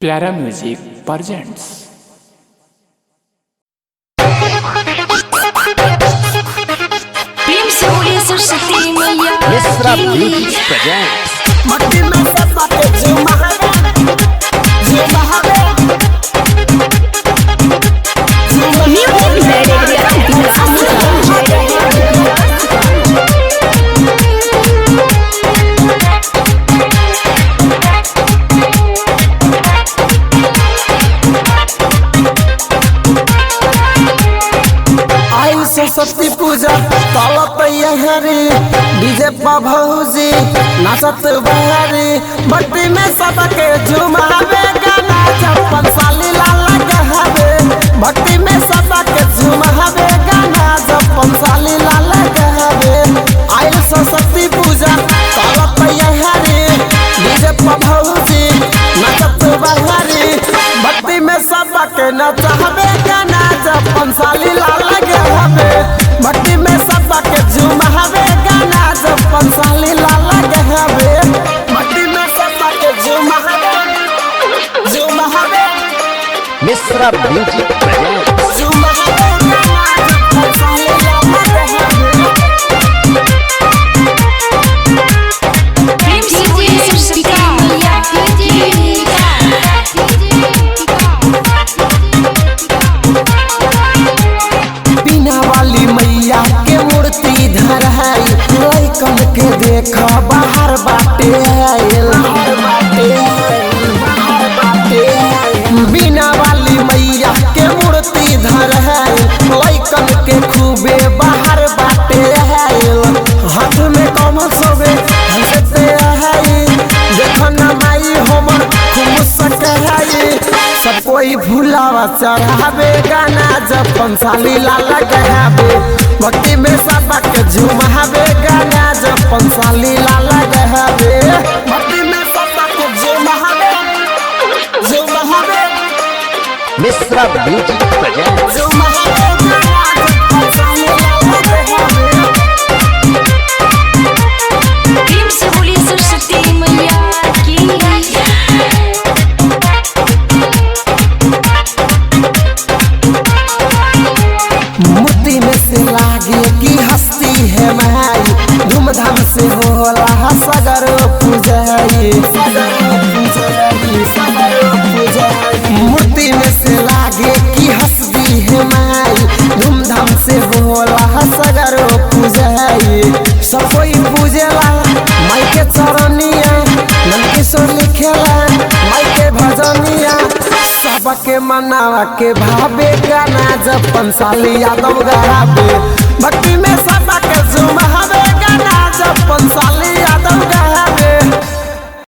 प्यारा music presents. Mishra music presents. Saraswati Puja ताला तैयारी डीजे पा भौजी नाचत बहारी मट्टी में सबके झुमावे गाना छप्पन साली लाला गहावे मट्टी में सबके झुमावे गाना छप्पन साली लाला गहावे। आइल सरस्वती पूजा ताला तैयारी डीजे पा भौजी नाचत बहारी मट्टी में सबके नचावे गाना छप्पन साली लाला गहावे मट्टी में सबके झुमावे गाना छप्पन साली लाला गहावे मट्टी में सबके झुमावे मिश्रा म्यूजिक प्रेजेंट्स। झुमावे गाना छप्पन साली लाला गहावे। बिना वाली मैया के मूर्ति धर है लइकन के देखा बाहर बाटे बिना वाली मैया के मूर्ति धर है लइकन के खूबे बाहर बाटे हाथ में कमल सोबे हंसते है देखन माई हमर खूब सके है सब कोई भूलावा चढ़ावे गाना छप्पन साली लाला गहावे भक्ति में सबके झुमावे गाना छप्पन साली लाला गहावे भक्ति में सबके झुमावे मिश्रा म्यूजिक प्रेजेंट्स। झुमावे गाना छप्पन साली लाला गहावे। मूर्ति में से लागे की हस्ती है माई धूमधाम से होला सगर पूजाई मूर्ति में से लागे की हस्ती है माई धूमधाम से होला सगर पूजाई सब कोई पूजेला माई के चरनिया नंदकिशोर लिखेला माई के भजनिया सबके मनावा के भावे गाना छप्पन साली यादव गहावे भक्ति में सबके